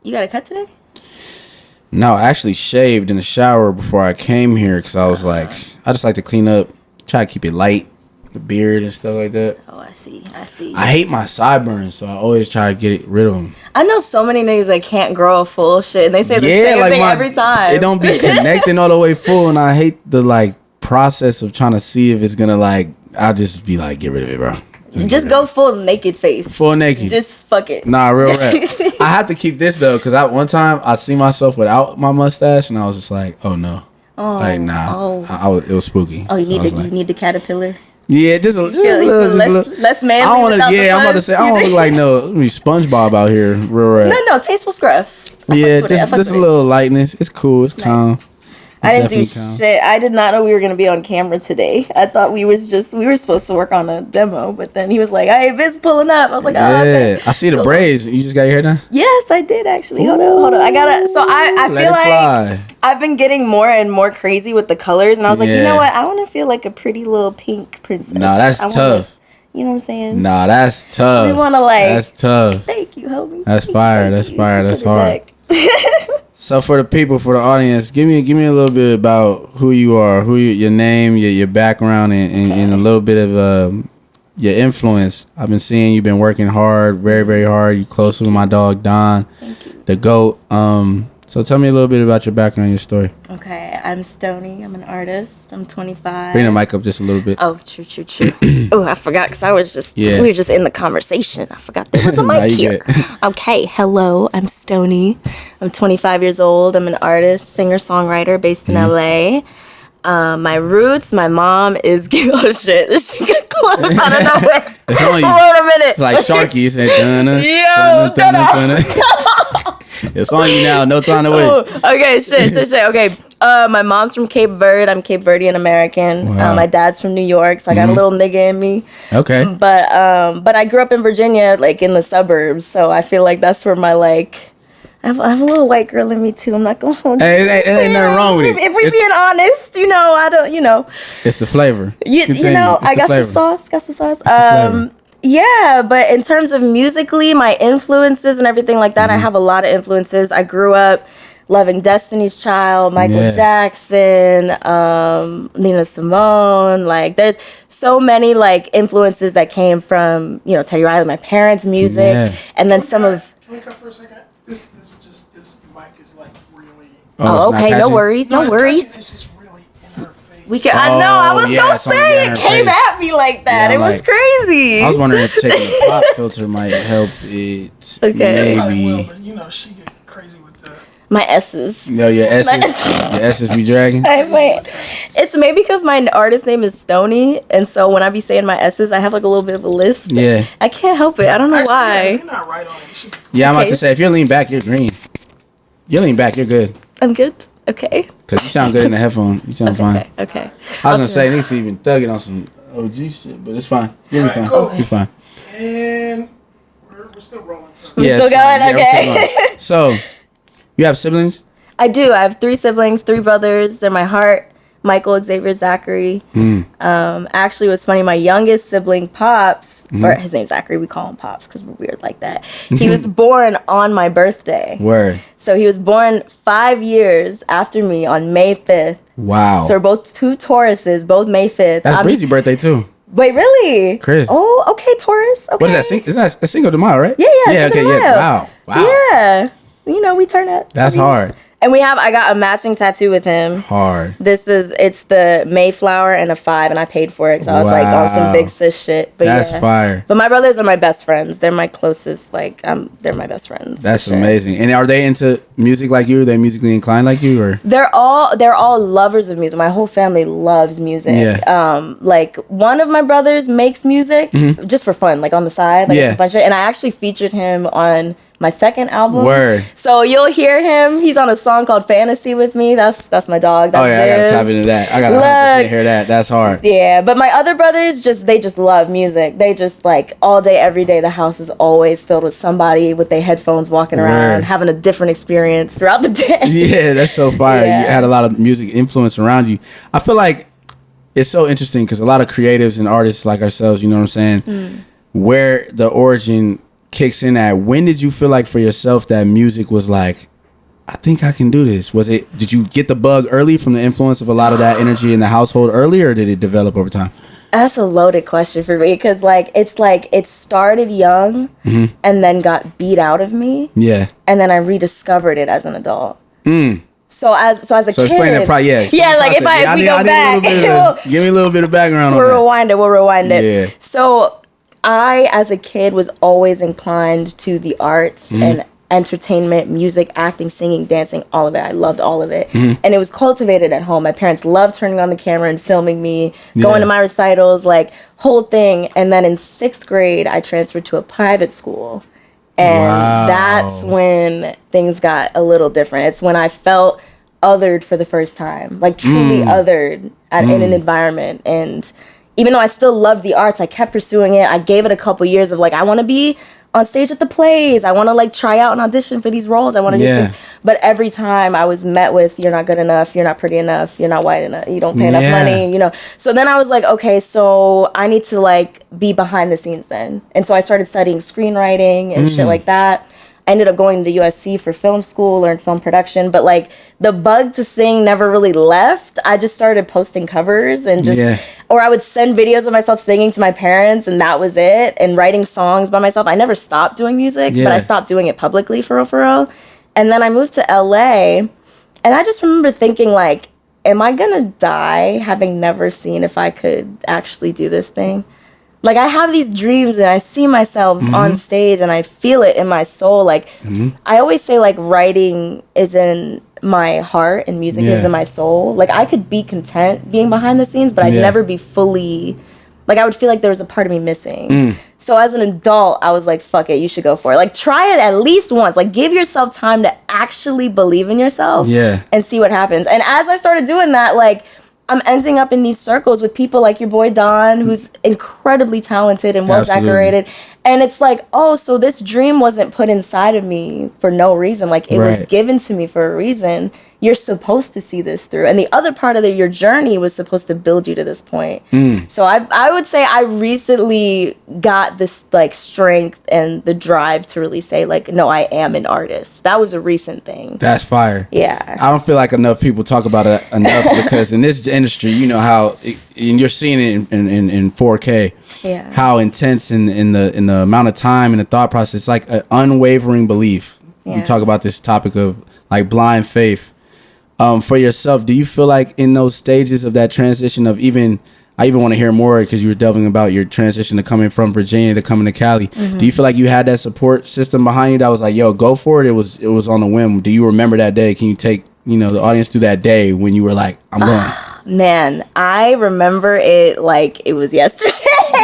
You got a cut today? No, I actually shaved in the shower before I came here because I was like, I just like to clean up, try to keep it light, the beard and stuff like that. Oh, I see. I hate my sideburns, so I always try to get rid of them. I know so many niggas that can't grow a full shit, and they say the same thing every time. It don't be connecting all the way full, and I hate the like process of trying to see if it's gonna like. I'll just be like, get rid of it, bro. Just go full naked face. Full naked. Just fuck it. Nah, real rap. I have to keep this though, because one time I see myself without my mustache, and I was just like, oh no. Oh. Like, nah. Oh. It was spooky. Oh, you need the caterpillar? Yeah, just a little. Less manly. I don't want to. Yeah, I'm about to say I don't look like no SpongeBob out here. Real rap. No, tasteful scruff. Yeah, just a little lightness. It's cool. It's calm. Nice. I didn't do shit. I did not know we were going to be on camera today. I thought we were supposed to work on a demo, but then he was like, hey, Vin's pulling up. I was like, oh, yeah. I see the braids. You just got your hair done? Yes, I did actually. Hold on. I feel like I've been getting more and more crazy with the colors, and I was like, you know what? I want to feel like a pretty little pink princess. Nah, that's tough. You know what I'm saying? Nah, that's tough. We want to like. That's tough. Thank you, homie. That's fire. That's fire. That's hard. So for the people, for the audience, give me a little bit about who you are, your name, your background, and a little bit of your influence. I've been seeing you've been working hard, very, very hard. You're close with my dog Don, the GOAT. So tell me a little bit about your background, your story. Okay, I'm Stonii. I'm an artist. I'm 25. Bring the mic up just a little bit. Oh, true. Oh, I forgot because we were just in the conversation. I forgot there was a mic here. Okay, hello. I'm Stonii. I'm 25 years old. I'm an artist, singer-songwriter based in LA. My roots, my mom is oh shit, this shit got close out of nowhere. It's on you. Wait a minute. It's like Sharky. It's like it's on you now. No time to wait. Okay, shit. Okay. My mom's from Cape Verde. I'm Cape Verdean American. Wow. My dad's from New York, so I got a little nigga in me. Okay. But I grew up in Virginia, like in the suburbs, so I feel like that's where my like. I have a little white girl in me too. I'm not gonna hold you. Hey, ain't nothing wrong with it. If we being honest, I don't. It's the flavor. I got some sauce. Yeah, but in terms of musically, my influences and everything like that, I have a lot of influences. I grew up loving Destiny's Child, Michael Jackson, Nina Simone. Like, there's so many like influences that came from Teddy Riley, my parents' music, and then some of. Can we cut for a second? This mic is like really. Oh, okay. No worries. It's just really in her face. I know. I was gonna say it came at me like that. Yeah, it was crazy. I was wondering if taking the pop filter might help it. Okay. Maybe. Will, but she get crazy with the. My S's. No, your S's be dragging. Wait. It's maybe because my artist name is Stonii, and so when I be saying my S's, I have like a little bit of a list. Yeah. I can't help it. I don't know why. Yeah, if you're not right on it, yeah, I'm about to say, if you lean back, you're green. You lean back, you're good. I'm good? Okay. Because you sound good in the headphone. You sound fine. Okay. I was going to say, niggas even thugging on some OG shit, but it's fine. You'll be fine. Cool. You're fine. And we're still rolling. We're still going? Okay. So, you have siblings? I do. I have 3 siblings, 3 brothers. They're my heart. Michael, Xavier, Zachary. Actually, it was funny. My youngest sibling, Pops, or his name's Zachary. We call him Pops because we're weird like that. He was born on my birthday. Word. So he was born 5 years after me on May 5th. Wow. So we're both 2 Tauruses, both May 5th. That's Breezy's birthday too. Wait, really? Chris. Oh, okay, Taurus. Okay. What is that? Isn't that a Cinco de Mayo, right? Yeah. Okay, yeah. Wow. Yeah. We turn up. That's hard. And I got a matching tattoo with him. Hard. It's the Mayflower and a 5, and I paid for it because I was like on some big sis shit. But that's fire. But my brothers are my best friends. They're my closest, they're my best friends. That's amazing. And are they into music like you? Are they musically inclined like you? Or They're all lovers of music. My whole family loves music. Yeah. Like one of my brothers makes music just for fun, like on the side, like some fun shit. And I actually featured him on my second album. Word. So you'll hear him. He's on a song called Fantasy with me. That's my dog. That's I gotta tap into that. I gotta 100% hear that. That's hard. Yeah, but my other brothers they just love music. They just like all day, every day. The house is always filled with somebody with their headphones walking around, having a different experience throughout the day. Yeah, that's so fire. You had a lot of music influence around you. I feel like it's so interesting because a lot of creatives and artists like ourselves, you know what I'm saying, where the origin kicks in at, when did you feel like for yourself that music was like, I think I can do this? Did you get the bug early from the influence of a lot of that energy in the household early, or did it develop over time? That's a loaded question for me, because it's like it started young and then got beat out of me. Yeah. And then I rediscovered it as an adult. So as a kid, explain that. Like if we go back, give me a little bit of background. We'll rewind it. Yeah. So I, as a kid, was always inclined to the arts and entertainment, music, acting, singing, dancing, all of it. I loved all of it. And it was cultivated at home. My parents loved turning on the camera and filming me, going to my recitals, like whole thing. And then in 6th grade, I transferred to a private school. And that's when things got a little different. It's when I felt othered for the first time, like truly othered in an environment. And even though I still loved the arts, I kept pursuing it. I gave it a couple years of like, I want to be on stage at the plays. I want to like try out and audition for these roles. I want to do things. But every time I was met with, you're not good enough, you're not pretty enough, you're not white enough, you don't pay enough money, you know. So then I was like, okay, so I need to like be behind the scenes then. And so I started studying screenwriting and shit like that. I ended up going to USC for film school, learned film production, but like the bug to sing never really left. I just started posting covers and or I would send videos of myself singing to my parents, and that was it, and writing songs by myself. I never stopped doing music, but I stopped doing it publicly for real. And then I moved to LA, and I just remember thinking like, am I gonna die having never seen if I could actually do this thing? Like, I have these dreams and I see myself on stage and I feel it in my soul. Like, I always say, like, writing is in my heart and music is in my soul. Like, I could be content being behind the scenes, but I'd never be fully... Like, I would feel like there was a part of me missing. So as an adult, I was like, fuck it, you should go for it. Like, try it at least once. Like, give yourself time to actually believe in yourself and see what happens. And as I started doing that, like... I'm ending up in these circles with people like your boy Don, who's incredibly talented and well decorated. And it's like, oh, so this dream wasn't put inside of me for no reason. Like, it was given to me for a reason. You're supposed to see this through. And the other part of your journey was supposed to build you to this point. So I would say I recently got this like strength and the drive to really say like, no, I am an artist. That was a recent thing. That's fire. Yeah. I don't feel like enough people talk about it enough because in this industry, you know how, and you're seeing it in 4K. Yeah. How intense in the amount of time and the thought process. It's like an unwavering belief. Yeah. You talk about this topic of like blind faith. For yourself, do you feel like in those stages of that transition of I even want to hear more because you were delving about your transition to coming from Virginia to coming to Cali. Do you feel like you had that support system behind you that was like, yo, go for it? It was on a whim. Do you remember that day? Can you take, the audience through that day when you were like, I'm going? Man, I remember it like it was yesterday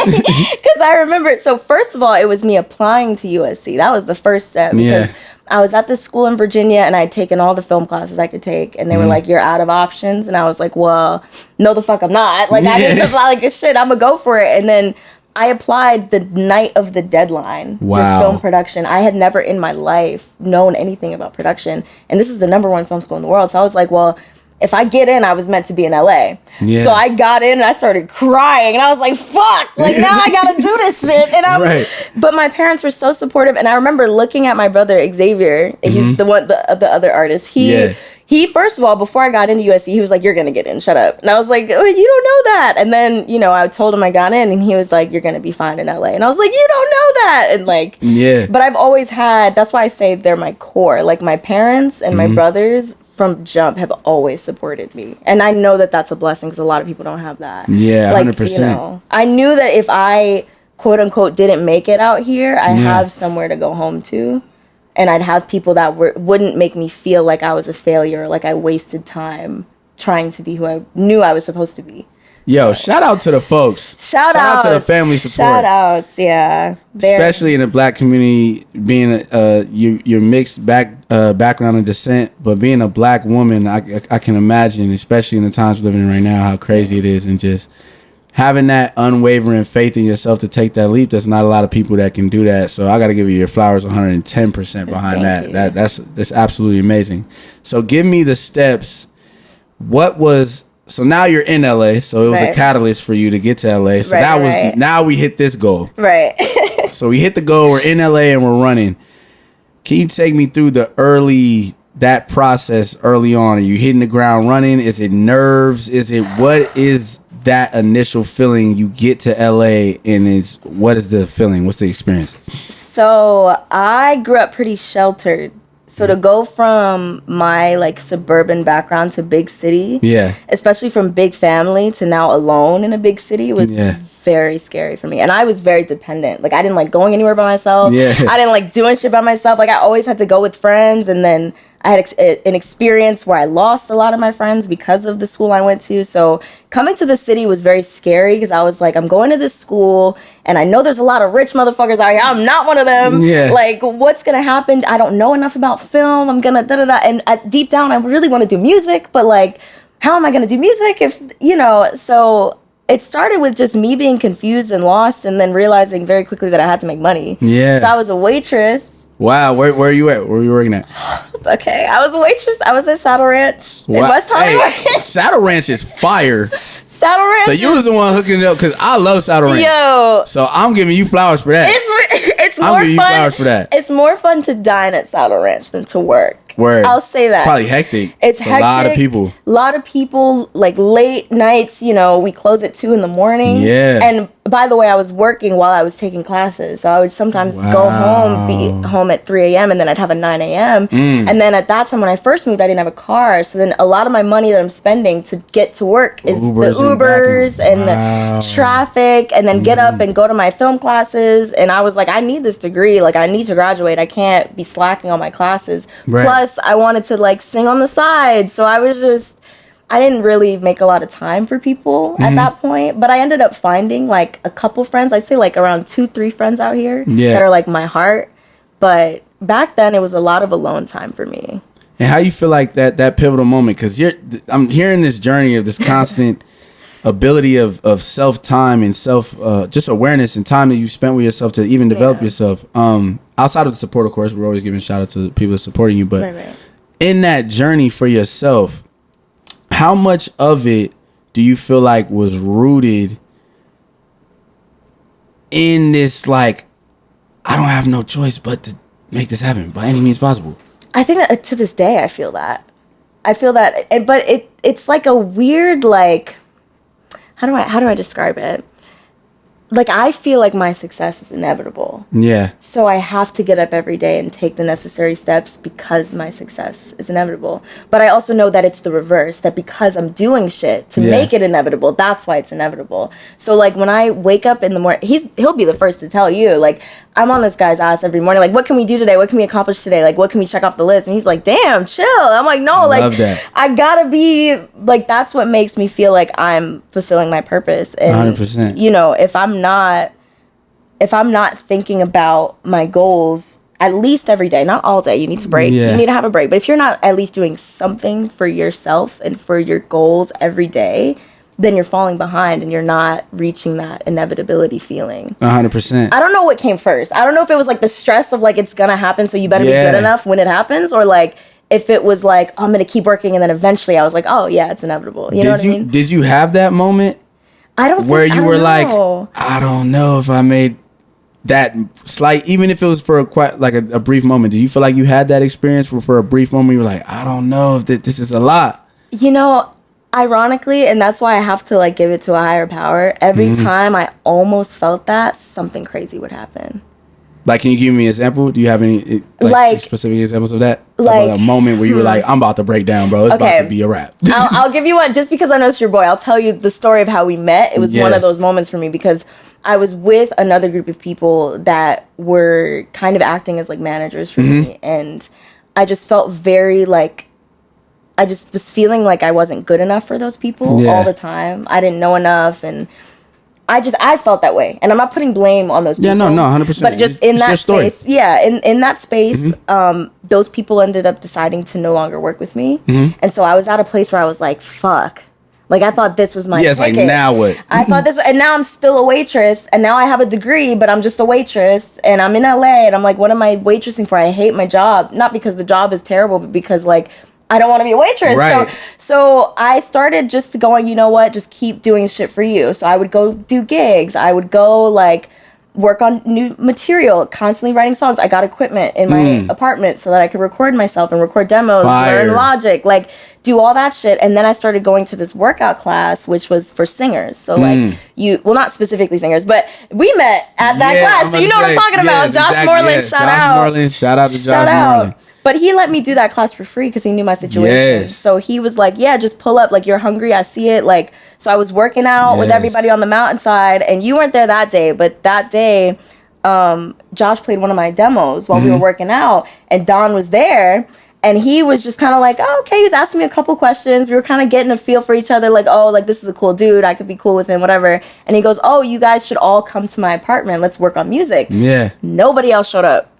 because I remember it. So first of all, it was me applying to USC. That was the first step because I was at this school in Virginia and I had taken all the film classes I could take, and they were like, you're out of options. And I was like, well, no, the fuck I'm not. Like, I need to apply like a shit. I'm gonna go for it. And then I applied the night of the deadline for film production. I had never in my life known anything about production. And this is the #1 film school in the world. So I was like, well, if I get in, I was meant to be in LA. Yeah. So I got in and I started crying. And I was like, fuck, like now I gotta do this shit. And But my parents were so supportive. And I remember looking at my brother, Xavier. He's the other artist. He, first of all, before I got into USC, he was like, you're gonna get in, shut up. And I was like, oh, you don't know that. And then, I told him I got in and he was like, you're gonna be fine in LA. And I was like, you don't know that. And like, but I've always had, that's why I say they're my core. Like my parents and my brothers from jump have always supported me. And I know that that's a blessing because a lot of people don't have that. Yeah, like, 100%. I knew that if I, quote unquote, didn't make it out here, I have somewhere to go home to. And I'd have people that wouldn't make me feel like I was a failure, like I wasted time trying to be who I knew I was supposed to be. Yo, shout out to the folks. Shout out to the family support. Shout outs, yeah. Especially in the black community, being your mixed background and descent, but being a black woman, I can imagine, especially in the times we're living in right now, how crazy it is, and just having that unwavering faith in yourself to take that leap. There's not a lot of people that can do that. So I got to give you your flowers 110% behind that. That's absolutely amazing. So give me the steps. So now you're in LA, so it was a catalyst for you to get to LA. So now we hit this goal. Right. So we hit the goal. We're in LA and we're running. Can you take me through that process early on? Are you hitting the ground running? Is it nerves? What is that initial feeling you get to LA, and what is the feeling? What's the experience? So I grew up pretty sheltered. So to go from my like suburban background to big city, especially from big family to now alone in a big city was very scary for me. And I was very dependent. Like I didn't like going anywhere by myself. I didn't like doing shit by myself. Like I always had to go with friends. And then I had an experience where I lost a lot of my friends because of the school I went to. So coming to the city was very scary because I was like, I'm going to this school and I know there's a lot of rich motherfuckers out here. I'm not one of them. Like, what's going to happen? I don't know enough about film. I'm going to da-da-da. And deep down, I really want to do music. But like, how am I going to do music if, so it started with just me being confused and lost and then realizing very quickly that I had to make money. So I was a waitress. Wow, where are you at? Where are you working at? Okay, I was a waitress. I was at Saddle Ranch in West Hollywood. Hey, Saddle Ranch is fire. Saddle Ranch. So you was the one hooking it up because I love Saddle Ranch. Yo. So I'm giving you flowers for that. It's more I'm giving you fun. flowers for that. It's more fun to dine at Saddle Ranch than to work. Word. I'll say that. Probably hectic. It's hectic. A lot of people, like late nights, we close at 2 a.m. And by the way, I was working while I was taking classes. So I would sometimes go home, be home at 3 a.m. and then I'd have a 9 a.m. And then at that time when I first moved, I didn't have a car. So then a lot of my money that I'm spending to get to work is the Ubers and the traffic and then get up and go to my film classes. And I was like, I need this degree. Like I need to graduate. I can't be slacking on my classes. Plus I wanted to like sing on the side. So I didn't really make a lot of time for people at that point, but I ended up finding like a couple friends. I'd say like around 2-3 friends out here that are like my heart. But back then it was a lot of alone time for me. And how you feel like that pivotal moment? Because I'm hearing this journey of this constant ability of self-time and just awareness and time that you spent with yourself to even develop yourself. Outside of the support, of course, we're always giving shout out to the people supporting you. But in that journey for yourself, how much of it do you feel like was rooted in this, like, I don't have no choice but to make this happen by any means possible? I think that to this day, I feel that. But it's like a weird, like, how do I describe it? Like, I feel like my success is inevitable. Yeah. So I have to get up every day and take the necessary steps because my success is inevitable. But I also know that it's the reverse, that because I'm doing shit to make it inevitable, that's why it's inevitable. So, like, when I wake up in the morning, he'll be the first to tell you, like, I'm on this guy's ass every morning. Like, what can we do today? What can we accomplish today? Like, what can we check off the list? And he's like, damn, chill. I'm like, no, like, love that. I gotta be, like, that's what makes me feel like I'm fulfilling my purpose. And, 100%. If I'm not thinking about my goals at least every day, not all day, you need to break. You need to have a break. But if you're not at least doing something for yourself and for your goals every day, then you're falling behind and you're not reaching that inevitability feeling. 100%. I don't know what came first. I don't know if it was like the stress of like, it's gonna happen, so you better be good enough when it happens, or like if it was like, oh, I'm gonna keep working, and then eventually I was like, oh yeah, it's inevitable. You know what I mean? Did you have that moment? I don't know if I made that slight, even if it was for a brief moment. Do you feel like you had that experience where for a brief moment you were like, I don't know if this is a lot? Ironically, and that's why I have to like give it to a higher power, every time I almost felt that, something crazy would happen. Like, can you give me an example? Do you have any specific examples of that? Like a moment where you were like, I'm about to break down, bro. It's about to be a wrap. I'll give you one, just because I know it's your boy. I'll tell you the story of how we met. It was one of those moments for me because I was with another group of people that were kind of acting as like managers for me. And I just felt very like, I just was feeling like I wasn't good enough for those people all the time. I didn't know enough, and I felt that way. And I'm not putting blame on those people. Yeah, no, 100%. But just in that space, in that space, those people ended up deciding to no longer work with me. And so I was at a place where I was like, fuck. Like, I thought this was my ticket. Like, now what? I thought this, and now I'm still a waitress, and now I have a degree, but I'm just a waitress, and I'm in LA, and I'm like, what am I waitressing for? I hate my job. Not because the job is terrible, but because, like, I don't want to be a waitress. Right. So I started just going, you know what, just keep doing shit for you. So I would go do gigs. I would go like work on new material, constantly writing songs. I got equipment in my apartment so that I could record myself and record demos, learn Logic, like do all that shit. And then I started going to this workout class, which was for singers. So like not specifically singers, but we met at that class. So you know what I'm talking about. Josh Moreland, shout out. Shout out to Josh Moreland. But he let me do that class for free because he knew my situation. Yes. So he was like, yeah, just pull up. Like, you're hungry. I see it. Like, so I was working out with everybody on the mountainside. And you weren't there that day. But that day, Josh played one of my demos while we were working out. And Don was there. And he was just kind of like, oh, okay. He was asking me a couple questions. We were kind of getting a feel for each other. Like, oh, like, this is a cool dude. I could be cool with him, whatever. And he goes, oh, you guys should all come to my apartment. Let's work on music. Yeah. Nobody else showed up.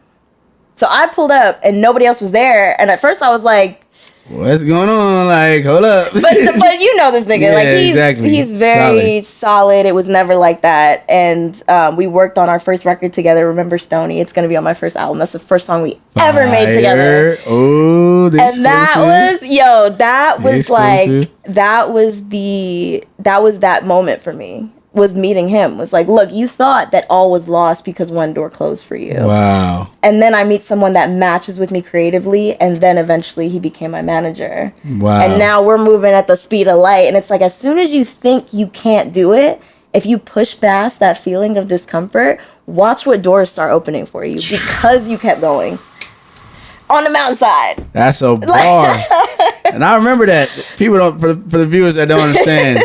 So I pulled up and nobody else was there. And at first I was like, what's going on? Like, hold up. But you know this nigga. He's very solid. It was never like that. And we worked on our first record together. Remember Stonii? It's going to be on my first album. That's the first song we ever made together. Oh, and that was that moment for me. Was meeting him. Was like, look, you thought that all was lost because one door closed for you. Wow. And then I meet someone that matches with me creatively, and then eventually he became my manager. Wow. And now we're moving at the speed of light. And it's like, as soon as you think you can't do it, if you push past that feeling of discomfort, watch what doors start opening for you because you kept going. On the mountainside. That's a bar. And I remember that. People don't, for the viewers that don't understand,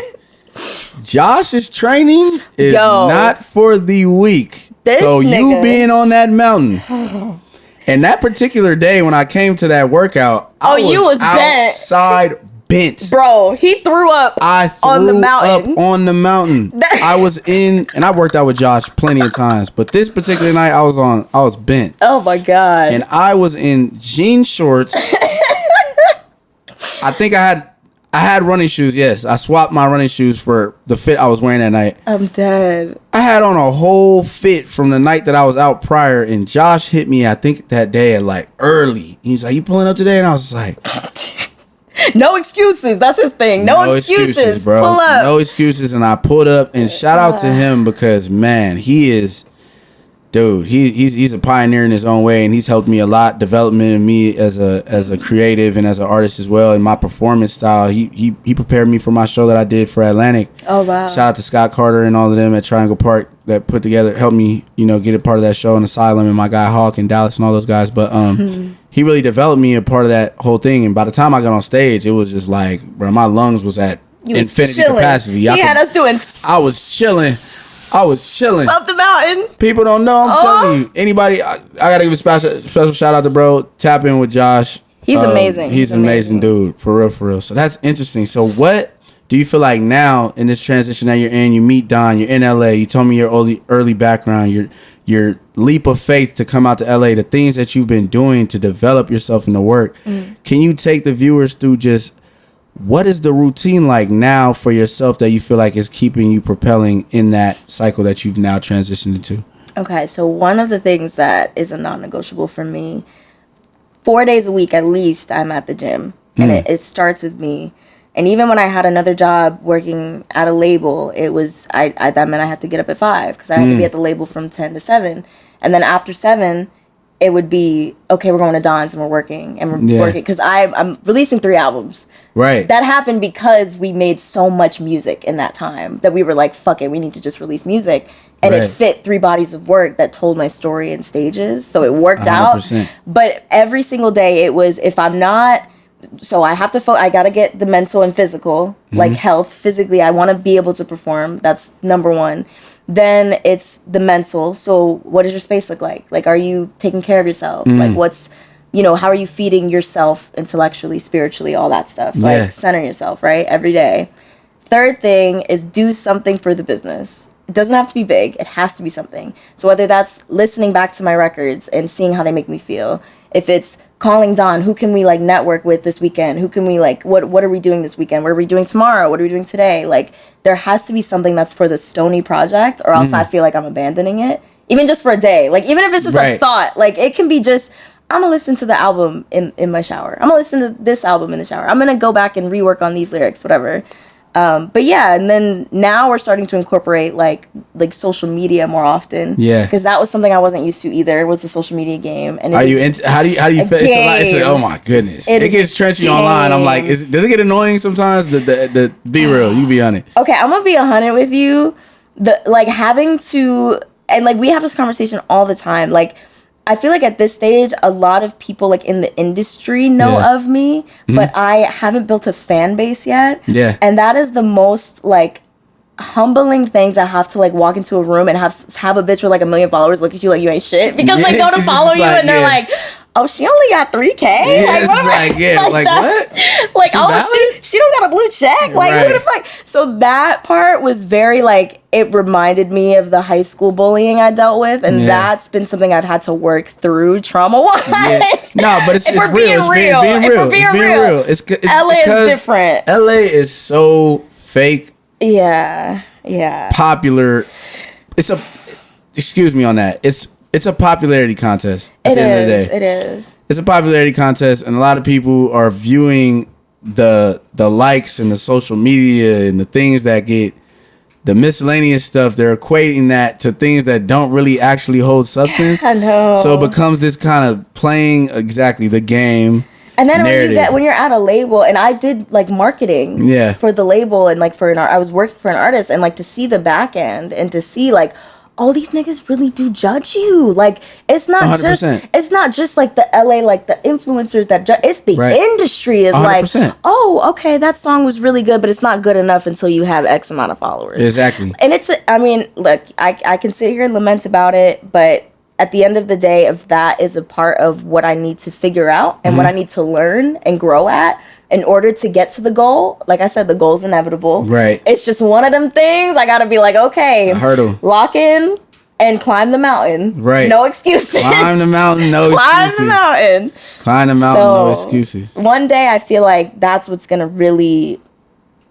Josh's training is not for the weak. So you being on that mountain, and that particular day when I came to that workout, you was outside bent. Bro, he threw up on the mountain. I was in, and I worked out with Josh plenty of times, but this particular night I was bent. Oh my God. And I was in jean shorts. I think I had running shoes, yes. I swapped my running shoes for the fit I was wearing that night. I'm dead. I had on a whole fit from the night that I was out prior, and Josh hit me, I think, that day at like early. He was like, you pulling up today? And I was like... No excuses. That's his thing. No excuses, bro. Pull up. No excuses, and I pulled up, and shout out to him because, man, he is... Dude, he's a pioneer in his own way, and he's helped me a lot, development of me as a creative and as an artist as well. And my performance style, he prepared me for my show that I did for Atlantic. Oh wow! Shout out to Scott Carter and all of them at Triangle Park that put together, helped me, get a part of that show in Asylum, and my guy Hawk and Dallas and all those guys. But he really developed me a part of that whole thing. And by the time I got on stage, it was just like, bro, my lungs was at infinity capacity. He had us doing. I was chilling. Up the mountain. People don't know. I'm telling you. Anybody, I gotta give a special shout out to bro. Tap in with Josh. He's amazing. He's an amazing dude. For real. So that's interesting. So what do you feel like now in this transition that you're in? You meet Don. You're in LA. You told me your early background. Your leap of faith to come out to LA. The things that you've been doing to develop yourself in the work. Can you take the viewers through just what is the routine like now for yourself that you feel like is keeping you propelling in that cycle that you've now transitioned into? Okay, so one of the things that is a non-negotiable for me, 4 days a week at least, I'm at the gym. And it starts with me. And even when I had another job working at a label, it was, that meant I had to get up at 5 because I had to be at the label from 10 to 7. And then after 7, it would be, okay, we're going to Don's and we're working. And we're working because I'm releasing 3 albums. Right. That happened because we made so much music in that time that we were like, fuck it, we need to just release music. And it fit 3 bodies of work that told my story in stages. So it worked 100%. Out. But every single day it was, if I'm not, so I have to, I got to get the mental and physical, like health. Physically, I want to be able to perform. That's number 1. Then it's the mental. So what does your space look like? Like, are you taking care of yourself? Like, what's... how are you feeding yourself intellectually, spiritually, all that stuff? Like, center yourself, right? Every day. Third thing is do something for the business. It doesn't have to be big. It has to be something. So whether that's listening back to my records and seeing how they make me feel, if it's calling Don, who can we, like, network with this weekend? Who can we, like, what are we doing this weekend? What are we doing tomorrow? What are we doing today? Like, there has to be something that's for the Stonii project, or else I feel like I'm abandoning it. Even just for a day. Like, even if it's just a thought. Like, it can be just... I'm going to listen to the album in my shower. I'm going to listen to this album in the shower. I'm going to go back and rework on these lyrics, whatever. But yeah, and then now we're starting to incorporate like social media more often. Yeah, because that was something I wasn't used to either. It was the social media game. And how do you feel? It's like, oh my goodness, it gets trenchy online. I'm like, does it get annoying sometimes? The be real, you be on it. Okay, I'm gonna be 100 with you. Having to, and like we have this conversation all the time. Like, I feel like at this stage, a lot of people like in the industry know of me, but I haven't built a fan base yet. Yeah. And that is the most like humbling thing to have to like walk into a room and have a bitch with like 1 million followers look at you like you ain't shit because they go to follow you and they're like, oh, she only got 3K. Yeah, like, what? Like, oh, she don't got a blue check. Like, who the fuck? So that part was very like, it reminded me of the high school bullying I dealt with, and that's been something I've had to work through trauma-wise. Yeah. No, but it's real. It's being real. It's LA is different. LA is so fake. Yeah. Popular. Excuse me on that. It's a popularity contest at the end of the day. It is. It's a popularity contest, and a lot of people are viewing the likes and the social media and the things that get the miscellaneous stuff. They're equating that to things that don't really actually hold substance. I know. So it becomes this kind of playing exactly the game. And then when you're at a label, and I did like marketing for the label, and like I was working for an artist, and like to see the back end and to see like, all these niggas really do judge you. Like, it's not 100%. just like the LA, like the influencers that judge. It's the industry is 100%. Like, oh, okay, that song was really good, but it's not good enough until you have X amount of followers. Exactly. And look, I can sit here and lament about it, but at the end of the day, if that is a part of what I need to figure out and what I need to learn and grow at, in order to get to the goal, like I said, the goal's inevitable. Right. It's just one of them things. I gotta be like, okay, a hurdle. Lock in and climb the mountain. Right. No excuses. Climb the mountain, no excuses. Climb the mountain, no excuses. One day I feel like that's what's gonna really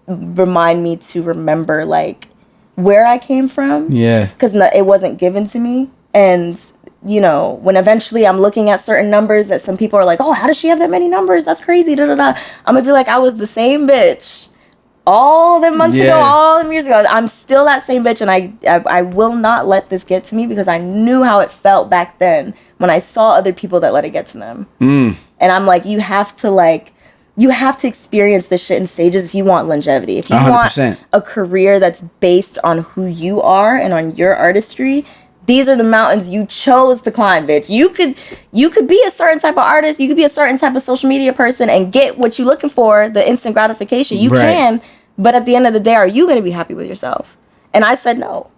remind me to remember like where I came from. Yeah. Because it wasn't given to me. And you know, when eventually I'm looking at certain numbers that some people are like, oh, how does she have that many numbers? That's crazy. Da, da, da. I'm going to be like, I was the same bitch all them months ago, all them years ago. I'm still that same bitch. And I will not let this get to me because I knew how it felt back then when I saw other people that let it get to them. And I'm like, you have to experience this shit in stages if you want longevity. If you 100%. Want a career that's based on who you are and on your artistry, these are the mountains you chose to climb, bitch. You could be a certain type of artist. You could be a certain type of social media person and get what you're looking for, the instant gratification. You can, but at the end of the day, are you going to be happy with yourself? And I said no.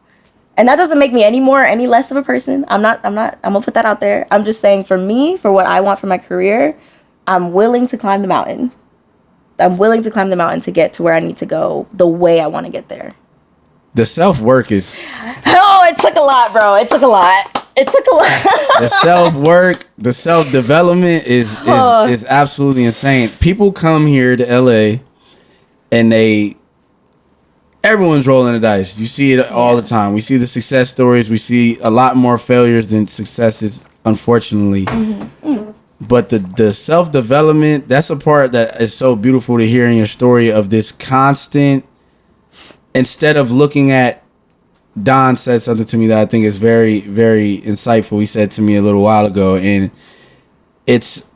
And that doesn't make me any less of a person. I'm going to put that out there. I'm just saying for me, for what I want for my career, I'm willing to climb the mountain. I'm willing to climb the mountain to get to where I need to go the way I want to get there. The self-work is... Oh, it took a lot, bro. It took a lot. The self-work, the self-development is absolutely insane. People come here to LA and everyone's rolling the dice. You see it all the time. We see the success stories. We see a lot more failures than successes, unfortunately. But the self-development, that's a part that is so beautiful to hear in your story of this constant... Instead of looking at, Don said something to me that I think is very, very insightful. He said to me a little while ago, and it's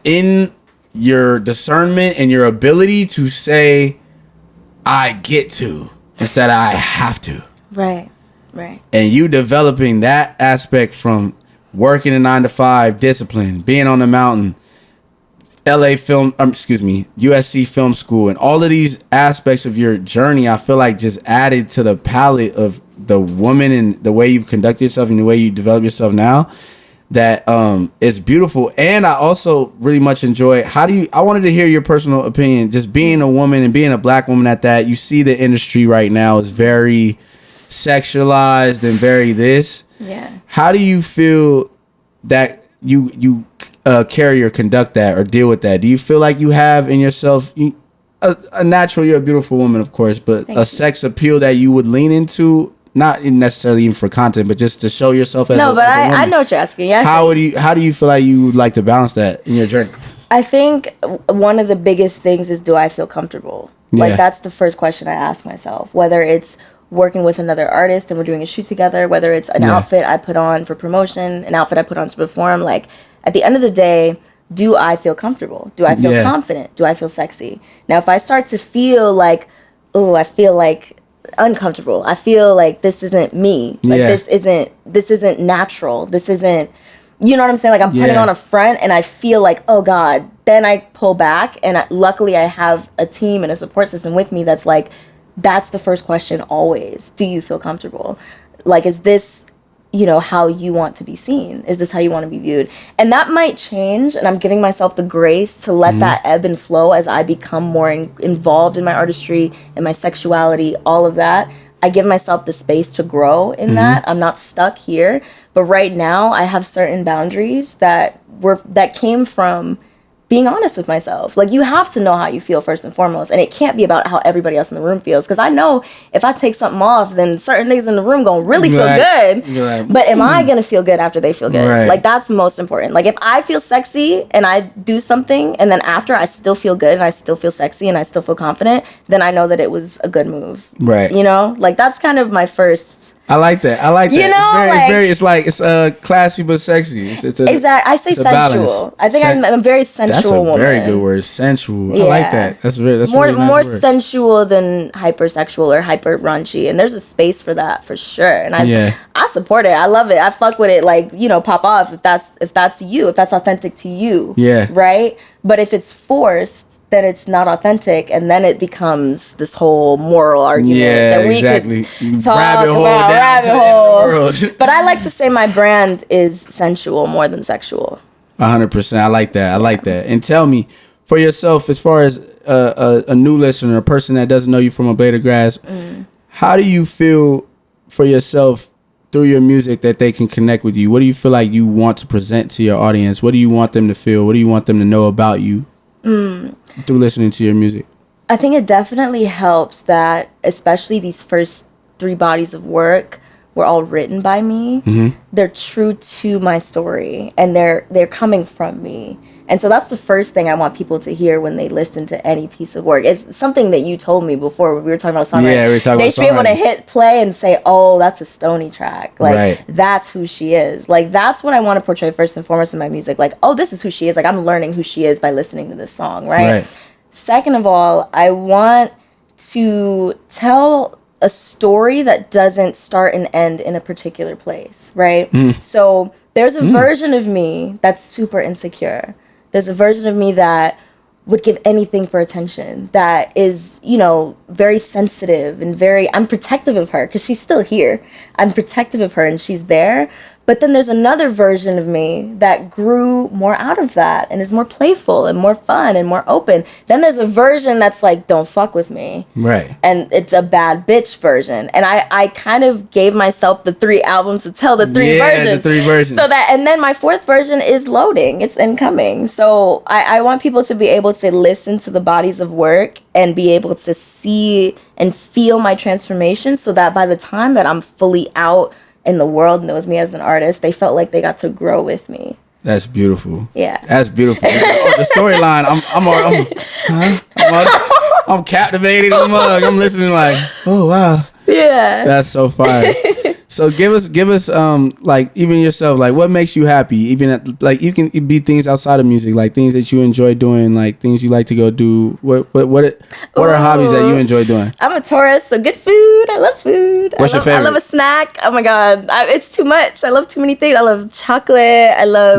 in your discernment and your ability to say, I get to, instead of I have to. Right. And you developing that aspect from working a 9-to-5, discipline, being on the mountain, USC Film School, and all of these aspects of your journey, I feel like just added to the palette of the woman and the way you conduct yourself and the way you develop yourself now, that it's beautiful. And I also really much enjoy, I wanted to hear your personal opinion, just being a woman and being a black woman at that. You see the industry right now is very sexualized and very this. Yeah. How do you feel that you carry or conduct that or deal with that? Do you feel like you have in yourself a natural, you're a beautiful woman, of course, but sex appeal that you would lean into, not necessarily even for content, but just to show yourself as a woman? I know what you're asking. Yeah. How do you feel like you would like to balance that in your journey? I think one of the biggest things is, do I feel comfortable? Like, that's the first question I ask myself, whether it's working with another artist and we're doing a shoot together, whether it's an outfit I put on for promotion, an outfit I put on to perform. Like, at the end of the day, do I feel comfortable? Do I feel confident? Do I feel sexy? Now, if I start to feel like, oh, I feel like uncomfortable, I feel like this isn't me, like this isn't natural, this isn't, you know what I'm saying, like I'm putting on a front and I feel like, oh God, then I pull back. And luckily I have a team and a support system with me that's like, that's the first question always. Do you feel comfortable? Like, is this, you know, how you want to be seen? Is this how you want to be viewed? And that might change, and I'm giving myself the grace to let that ebb and flow as I become more involved in my artistry and my sexuality, all of that. I give myself the space to grow in that. I'm not stuck here. But right now, I have certain boundaries that came from being honest with myself. Like, you have to know how you feel first and foremost, and it can't be about how everybody else in the room feels. Because I know if I take something off, then certain niggas in the room gonna really feel good. But am I gonna feel good after they feel good? Right. Like, that's most important. Like, if I feel sexy and I do something, and then after I still feel good and I still feel sexy and I still feel confident, then I know that it was a good move. Right. You know, like, that's kind of my first. I like that. You know, it's classy but sexy. It's exactly. I say sensual. I think I'm a very sensual woman. That's a very good word, sensual. Yeah. I like that. That's more really nice more word. Sensual than hypersexual or hyper raunchy, and there's a space for that for sure. And I support it. I love it. I fuck with it. Like, you know, pop off if that's you, if that's authentic to you. Yeah. Right. But if it's forced, then it's not authentic, and then it becomes this whole moral argument that we could talk about, rabbit hole. But I like to say my brand is sensual more than sexual. 100%. I like that. And tell me, for yourself, as far as a new listener, a person that doesn't know you from a blade of grass, how do you feel for yourself through your music that they can connect with you? What do you feel like you want to present to your audience? What do you want them to feel? What do you want them to know about you through listening to your music? I think it definitely helps that, especially these first 3 bodies of work were all written by me. They're true to my story, and they're coming from me. And so that's the first thing I want people to hear when they listen to any piece of work. It's something that you told me before when we were talking about songwriting. Yeah, we were talking about songwriting. They should be able to hit play and say, oh, that's a Stonii track. Like, that's who she is. Like, that's what I want to portray first and foremost in my music. Like, oh, this is who she is. Like, I'm learning who she is by listening to this song, right? Second of all, I want to tell a story that doesn't start and end in a particular place, right? So there's a version of me that's super insecure. There's a version of me that would give anything for attention, that is, you know, very sensitive and I'm protective of her because she's still here. I'm protective of her and she's there. But then there's another version of me that grew more out of that and is more playful and more fun and more open. Then there's a version that's like, don't fuck with me. Right. And it's a bad bitch version. And I kind of gave myself the 3 albums to tell the 3 versions. The 3 versions. So that, and then my 4th version is loading. It's incoming. So I want people to be able to listen to the bodies of work and be able to see and feel my transformation, so that by the time that I'm fully out and the world knows me as an artist, they felt like they got to grow with me. That's beautiful. Yeah, that's beautiful. The storyline, I'm captivated. I'm listening like, oh wow, yeah, that's so fire. So give us like, even yourself, like, what makes you happy? Even like, you can be things outside of music, like things that you enjoy doing, like things you like to go do. What are hobbies that you enjoy doing? I'm a Taurus, so good food. I love food. What's your favorite? I love a snack. Oh my god, it's too much. I love too many things. I love chocolate. I love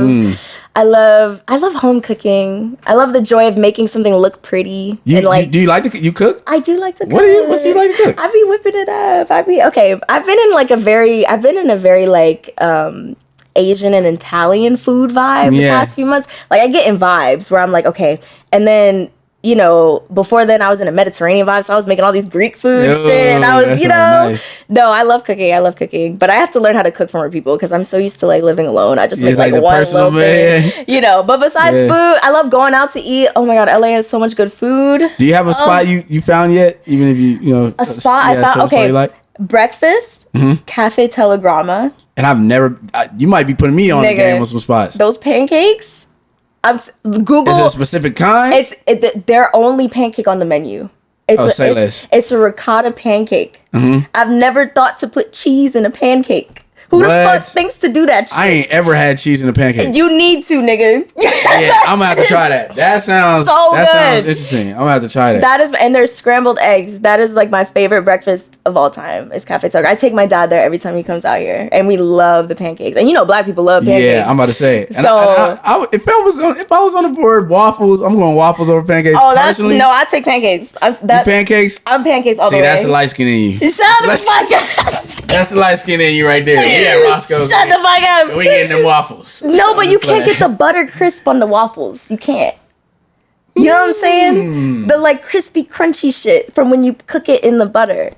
home cooking. I love the joy of making something look pretty. Do you like to you cook? I do like to cook. What do you like to cook? I be whipping it up. I've been in a very like Asian and Italian food vibe the past few months. Like, I get in vibes where I'm like, okay, and then, you know, before then I was in a Mediterranean vibe, so I was making all these Greek food shit, and I was, you know, nice. No, I love cooking, but I have to learn how to cook for more people because I'm so used to like living alone. I just make like one little thing, you know. But besides food, I love going out to eat. Oh my god, LA has so much good food. Do you have a spot you found yet? Even if you know a spot I found. Okay, like breakfast, Cafe Telegramma. And I've never. You might be putting me on the game with some spots. Those pancakes. Google. Is it a specific kind? It's their only pancake on the menu. Say less. It's a ricotta pancake. Mm-hmm. I've never thought to put cheese in a pancake. Who the fuck thinks to do that shit? I ain't ever had cheese in a pancake. You need to, nigga. Yeah, I'm gonna have to try that. That sounds interesting. I'm gonna have to try that. That is, and there's scrambled eggs. That is like my favorite breakfast of all time. Is Cafe Tucker. I take my dad there every time he comes out here, and we love the pancakes. And you know, black people love pancakes. Yeah, I'm about to say. And so if I was on the board, waffles. I'm going waffles over pancakes. Oh, I take pancakes. Pancakes. I'm pancakes all the way. See, that's the light skin in you. Shut the fuck up. That's the light skin in you right there. Yeah, Roscoe. Shut the fuck up. We getting them waffles. No, but you can't get the butter crisp on the waffles. You can't. You know what I'm saying? The like crispy, crunchy shit from when you cook it in the butter.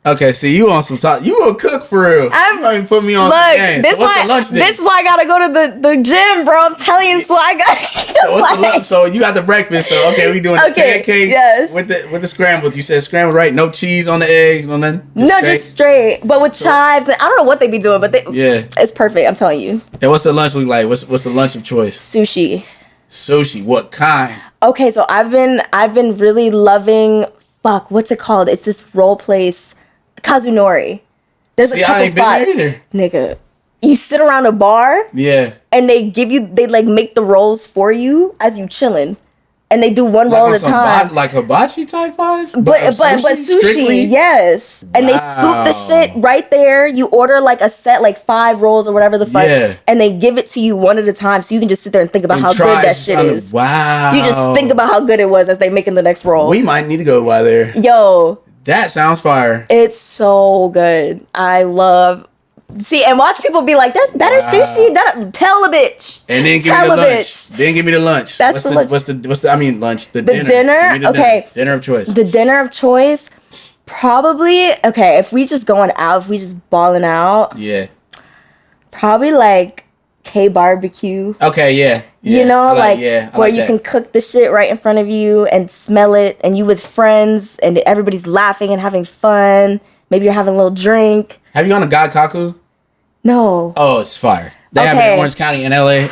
Okay, see, you on some talk. You a cook for real. I'm you ain't put me on some games. So what's the lunch then? This is why I gotta go to the gym, bro. I'm telling you, so I got. So what's the lunch? So you got the breakfast. So okay, we doing the pancakes with the scrambled. You said scrambled, right? No cheese on the eggs, no nothing. Just straight, but with chives. And I don't know what they be doing, but it's perfect. I'm telling you. And what's the lunch look like? What's the lunch of choice? Sushi. Sushi. What kind? Okay, so I've been really loving. Fuck, what's it called? It's this roll place. Kazunori. There's a couple spots. Nigga, you sit around a bar. Yeah. And they like make the rolls for you as you chilling. And they do one roll at a time. Like hibachi type vibes? But sushi, strictly? Yes. And they scoop the shit right there. You order like a set, like 5 rolls or whatever the fuck. Yeah. And they give it to you one at a time. So you can just sit there and think about how good that shit is. Wow. You just think about how good it was as they making the next roll. We might need to go by there. Yo. That sounds fire. It's so good. I love. See, and watch people be like, "There's better sushi." Tell a bitch. And then give me the lunch. Bitch. Then give me the lunch. That's lunch. What's the? I mean, lunch. The dinner. Okay. Dinner of choice. The dinner of choice. Probably okay. If we just going out, if we just balling out. Yeah. Probably like K barbecue. Okay. Yeah. You know, where you can cook the shit right in front of you and smell it, and you with friends, and everybody's laughing and having fun. Maybe you're having a little drink. Have you gone to Godkaku? No. Oh, it's fire. They have it in Orange County in LA.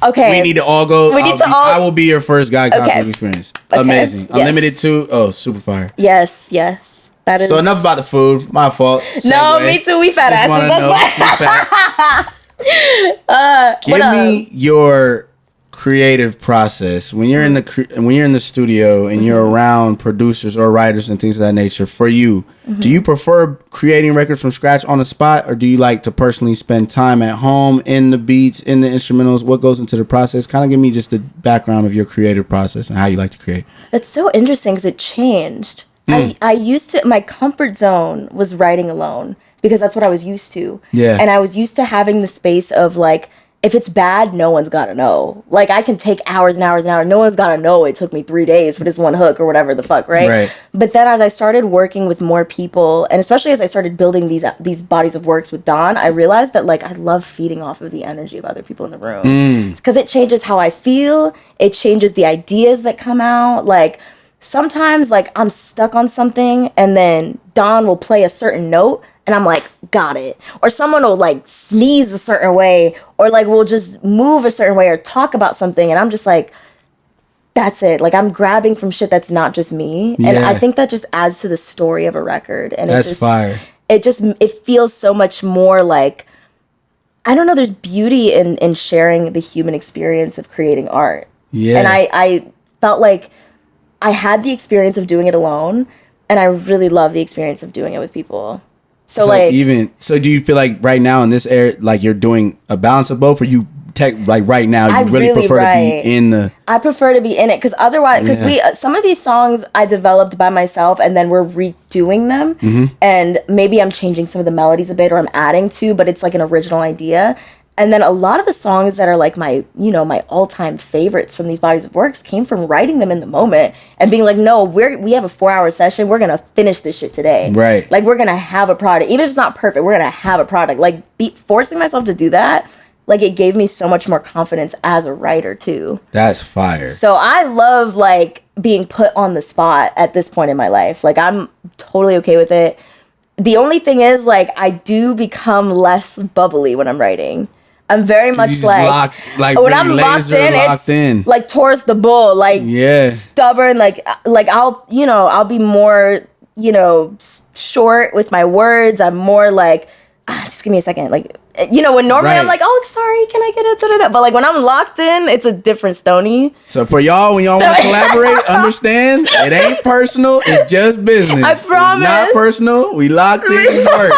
Okay. We need to all go. I will be your first Godkaku experience. Okay. Amazing. Yes. Unlimited too. Oh, super fire. Yes. That is. So enough about the food. My fault. No, me too. We fat asses. Give me your creative process when you're in the studio and you're around producers or writers and things of that nature. For you, do you prefer creating records from scratch on the spot, or do you like to personally spend time at home in the beats, in the instrumentals? What goes into the process? Kind of give me just the background of your creative process and how you like to create. It's so interesting because it changed. I used to, my comfort zone was writing alone because that's what I was used to. Yeah. And I was used to having the space of like, if it's bad, no one's got to know. Like, I can take hours and hours and hours. No one's got to know it took me 3 days for this one hook or whatever the fuck, right? But then as I started working with more people, and especially as I started building these bodies of works with Don, I realized that, like, I love feeding off of the energy of other people in the room. Because it changes how I feel. It changes the ideas that come out. Like, sometimes, like, I'm stuck on something, and then Don will play a certain note, and I'm like, got it. Or someone will like sneeze a certain way, or like will just move a certain way or talk about something. And I'm just like, that's it. Like, I'm grabbing from shit that's not just me. Yeah. And I think that just adds to the story of a record. And that's fire. It feels so much more like, I don't know, there's beauty in sharing the human experience of creating art. Yeah. And I felt like I had the experience of doing it alone, and I really love the experience of doing it with people. So like do you feel like right now in this era, like you're doing a balance of both, or you like right now you really prefer to be in the? I prefer to be in it because otherwise, because some of these songs I developed by myself and then we're redoing them, and maybe I'm changing some of the melodies a bit or I'm adding to, but it's like an original idea. And then a lot of the songs that are like my all-time favorites from these bodies of works came from writing them in the moment and being like, no, we have a 4-hour session. We're going to finish this shit today. Right. Like, we're going to have a product. Even if it's not perfect, we're going to have a product. Like, forcing myself to do that, like, it gave me so much more confidence as a writer, too. That's fire. So I love, like, being put on the spot at this point in my life. Like, I'm totally okay with it. The only thing is, like, I do become less bubbly when I'm writing. I'm very much like when I'm locked in, it's like towards the bull, like stubborn, like I'll be more, short with my words. I'm more like, just give me a second. Like, when normally I'm like, oh, sorry, can I get it? Da-da-da. But like when I'm locked in, it's a different Stonii. So for y'all, when y'all want to collaborate, understand it ain't personal. It's just business. I promise. It's not personal. We locked in work.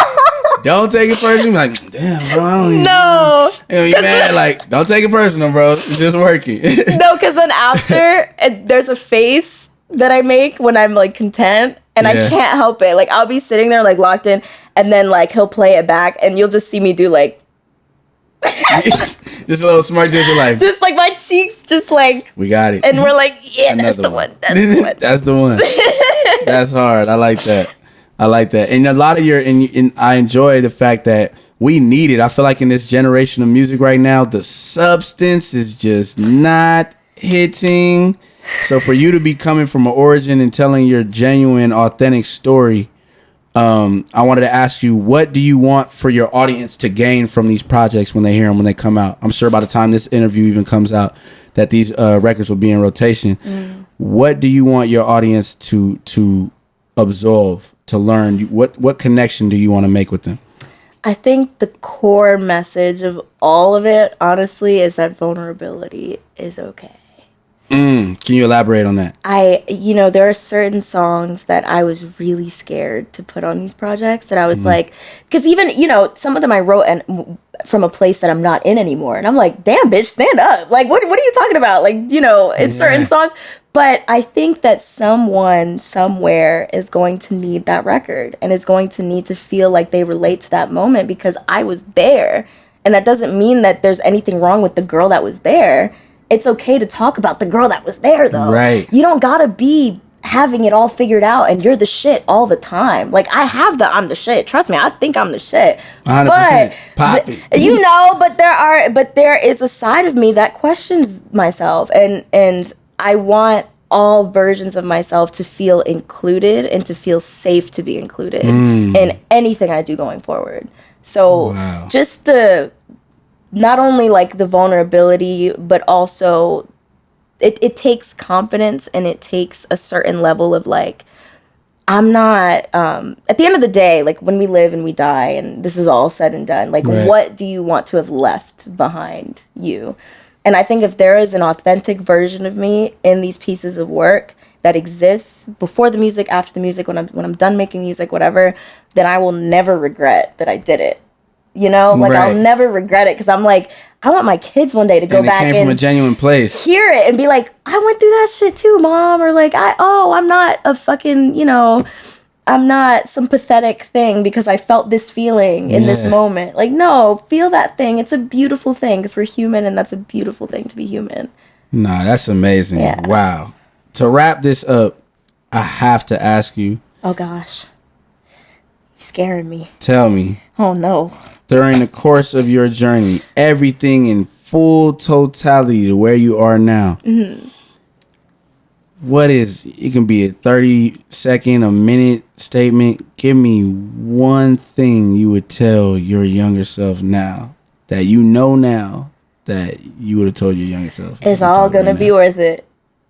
Don't take it personal. Like, damn, bro, I don't even know. You mad? Like, don't take it personal, bro. It's just working. No, because then after, there's a face that I make when I'm like content, and I can't help it. Like, I'll be sitting there like locked in, and then like he'll play it back, and you'll just see me do like just a little smirk, just like my cheeks, just like we got it, and we're like, yeah, that's the one. That's the one. That's the one. That's hard. I like that. And a lot of and I enjoy the fact that we need it. I feel like in this generation of music right now, the substance is just not hitting. So for you to be coming from an origin and telling your genuine, authentic story, I wanted to ask you, what do you want for your audience to gain from these projects when they hear them, when they come out? I'm sure by the time this interview even comes out, that these records will be in rotation. What do you want your audience to absorb, to learn? What connection do you want to make with them? I think the core message of all of it, honestly, is that vulnerability is okay. Can you elaborate on that? There are certain songs that I was really scared to put on these projects that I was like, because even, some of them I wrote from a place that I'm not in anymore. And I'm like, damn, bitch, stand up. Like, what are you talking about? Like, it's certain songs. But I think that someone somewhere is going to need that record and is going to need to feel like they relate to that moment because I was there. And that doesn't mean that there's anything wrong with the girl that was there. It's okay to talk about the girl that was there, though. Right. You don't gotta be having it all figured out and you're the shit all the time. Like, I'm the shit. Trust me, I think I'm the shit. 100%. But Poppy. But there is a side of me that questions myself, and I want all versions of myself to feel included and to feel safe to be included in anything I do going forward. So just not only like the vulnerability, but also it takes confidence, and it takes a certain level of like, I'm not, at the end of the day, like when we live and we die and this is all said and done, like what do you want to have left behind you? And I think if there is an authentic version of me in these pieces of work that exists before the music, after the music, when I'm done making music, whatever, then I will never regret that I did it. I'll never regret it, because I'm like, I want my kids one day to go back and from a genuine place, hear it and be like, I went through that shit too, mom. Or like, I'm not a fucking, I'm not some pathetic thing because I felt this feeling in this moment. Like, no, feel that thing. It's a beautiful thing because we're human, and that's a beautiful thing to be human. Nah, that's amazing. Yeah. Wow. To wrap this up, I have to ask you. Oh, gosh. You're scaring me. Tell me. Oh, no. During the course of your journey, everything in full totality to where you are now, what is, it can be a 30-second, a minute statement. Give me one thing you would tell your younger self now that now that you would have told your younger self. It's all going to be worth it.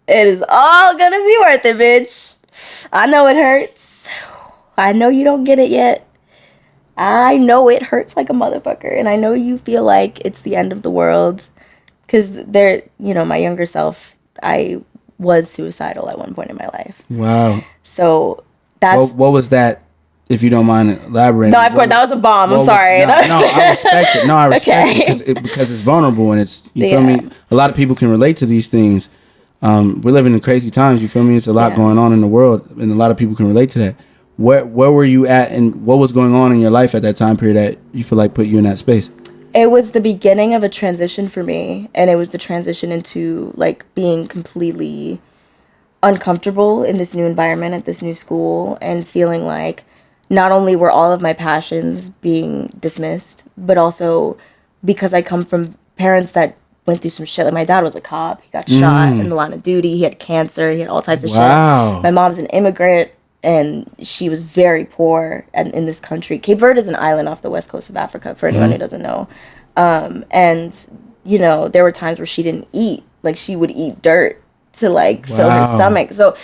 It is all going to be worth it, bitch. I know it hurts. I know you don't get it yet. I know it hurts like a motherfucker. And I know you feel like it's the end of the world. Because my younger self, I was suicidal at one point in my life. Wow. So that's... What was that, if you don't mind elaborating? No, of course, that was a bomb. I'm sorry. No, I respect it. No, I respect it because it's vulnerable, and it's, you feel me? A lot of people can relate to these things. We're living in crazy times, you feel me? It's a lot going on in the world, and a lot of people can relate to that. Where were you at, and what was going on in your life at that time period that you feel like put you in that space? It was the beginning of a transition for me, and it was the transition into like being completely uncomfortable in this new environment at this new school, and feeling like not only were all of my passions being dismissed, but also because I come from parents that went through some shit. Like, my dad was a cop. He got shot in the line of duty. He had cancer. He had all types of shit. My mom's an immigrant, and she was very poor in this country. Cape Verde is an island off the west coast of Africa, for anyone who doesn't know. And, you know, there were times where she didn't eat. Like, she would eat dirt to, like, fill her stomach. So,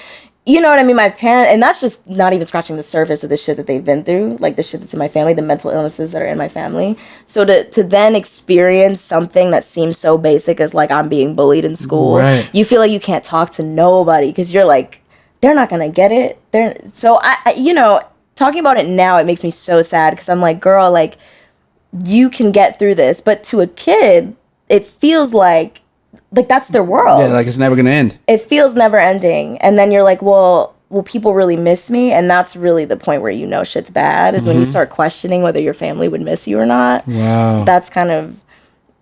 you know what I mean? My parents, and that's just not even scratching the surface of the shit that they've been through, like the shit that's in my family, the mental illnesses that are in my family. So to then experience something that seems so basic as like I'm being bullied in school, you feel like you can't talk to nobody because you're like, they're not gonna get it. So I, you know, talking about it now, it makes me so sad because I'm like, girl, like you can get through this, but to a kid, it feels like that's their world. Yeah, like it's never gonna end. It feels never ending. And then you're like, well, will people really miss me? And that's really the point where you know shit's bad, is when you start questioning whether your family would miss you or not. Wow. That's kind of,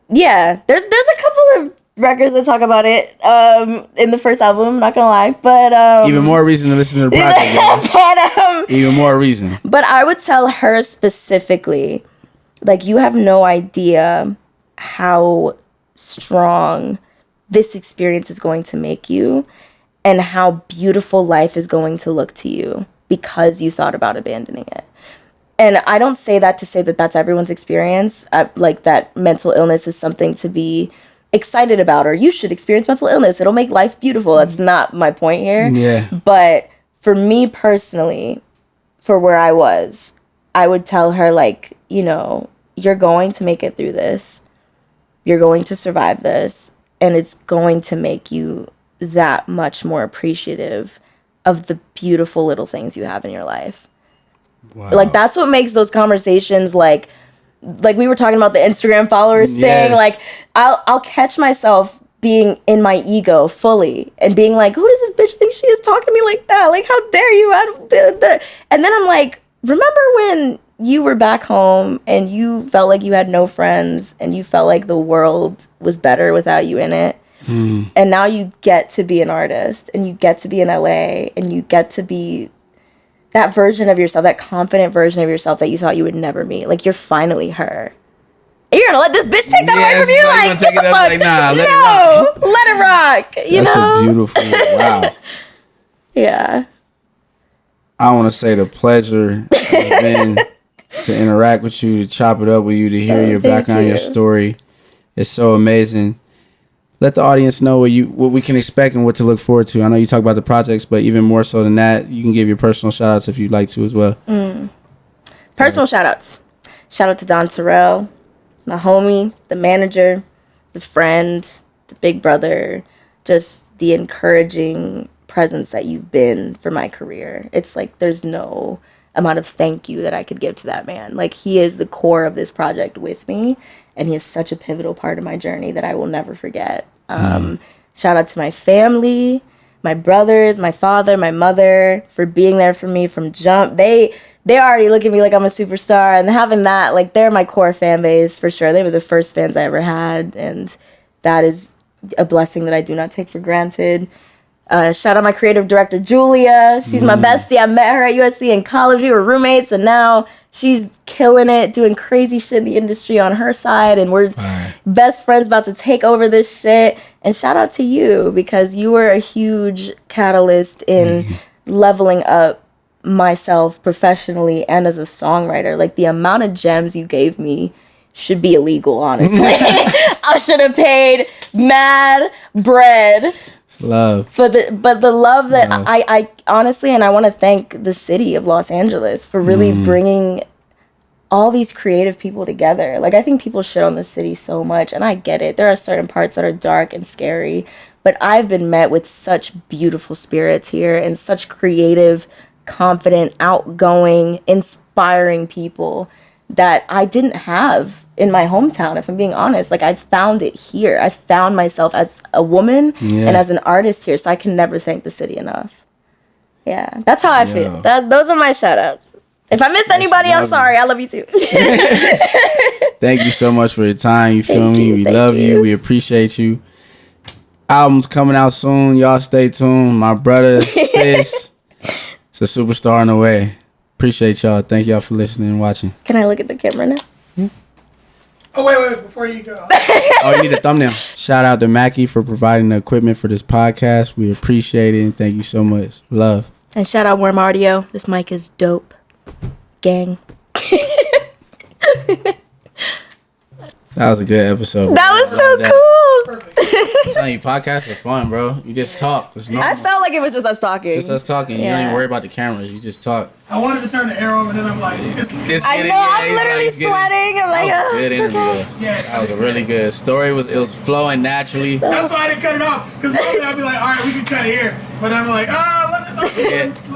yeah. There's a couple of records that talk about it in the first album, I'm not gonna lie. But even more reason to listen to the project. Even more reason. But I would tell her specifically, like, you have no idea how strong this experience is going to make you and how beautiful life is going to look to you because you thought about abandoning it. And I don't say that to say that that's everyone's experience. Like, that mental illness is something to be excited about, or you should experience mental illness. It'll make life beautiful. That's not my point here. Yeah. But for me personally, for where I was, I would tell her, like, you know, you're going to make it through this. You're going to survive this. And it's going to make you that much more appreciative of the beautiful little things you have in your life. Wow. Like, that's what makes those conversations, like we were talking about the Instagram followers thing. Like, I'll catch myself being in my ego fully and being like, who does this bitch think she is talking to me like that? Like, how dare you? And then I'm like, remember when you were back home and you felt like you had no friends and you felt like the world was better without you in it? And now you get to be an artist and you get to be in LA and you get to be that version of yourself, that confident version of yourself that you thought you would never meet. Like, you're finally her. And you're gonna let this bitch take that away from you? Like, get the fuck. Like, nah, let it rock. You know? That's a beautiful, wow. Yeah. I want to say the pleasure has been to interact with you, to chop it up with you, to hear your background, your story. It's so amazing. Let the audience know what we can expect and what to look forward to. I know you talk about the projects, but even more so than that, you can give your personal shout outs if you'd like to as well. Personal shout outs. Shout out to Don Terrell, my homie, the manager, the friend, the big brother, just the encouraging presence that you've been for my career. It's like there's no amount of thank you that I could give to that man. Like, he is the core of this project with me, and he is such a pivotal part of my journey that I will never forget. Shout out to my family, my brothers, my father, my mother, for being there for me from jump. They already look at me like I'm a superstar, and having that, like, they're my core fan base for sure. They were the first fans I ever had, and that is a blessing that I do not take for granted. Shout out my creative director, Julia. She's my bestie. I met her at USC in college. We were roommates, and now she's killing it, doing crazy shit in the industry on her side, and we're best friends about to take over this shit. And shout out to you, because you were a huge catalyst in leveling up myself professionally and as a songwriter. Like, the amount of gems you gave me should be illegal, honestly. I should have paid mad bread. Love. But the love that I honestly, and I want to thank the city of Los Angeles for really bringing all these creative people together. Like, I think people shit on the city so much, and I get it. There are certain parts that are dark and scary, but I've been met with such beautiful spirits here and such creative, confident, outgoing, inspiring people that I didn't have in my hometown, if I'm being honest. Like, I found it here. I found myself as a woman and as an artist here, so I can never thank the city enough. Yeah, that's how I feel. Those are my shout outs. If I missed anybody, I'm sorry. I love you too. Thank you so much for your time. You feel me? We love you. We appreciate you. Album's coming out soon. Y'all stay tuned. My brother, sis, it's a superstar in the way. Appreciate y'all. Thank y'all for listening and watching. Can I look at the camera now? Oh, wait, before you go. Oh, you need a thumbnail. Shout out to Mackie for providing the equipment for this podcast. We appreciate it, and thank you so much. Love. And shout out Worm Audio. This mic is dope. Gang. That was a good episode. Bro. That was so cool. I'm telling you, podcasts are fun, bro. You just talk. I felt like it was just us talking. Just us talking. You don't even worry about the cameras. You just talk. I wanted to turn the air on, and then I'm like, I know. I'm literally sweating. I'm like, good it's interview. okay. Yes. That was a really good story. It was flowing naturally. That's why I didn't cut it off. Because normally I'd be like, all right, we can cut it here. But I'm like,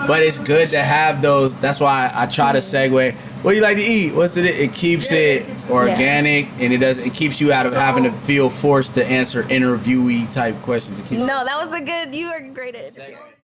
But it's good to have those. That's why I try to segue. What do you like to eat? What's it? It keeps it organic, and it keeps you out of having to feel forced to answer interviewee type questions. No, that was a good. You were great at it.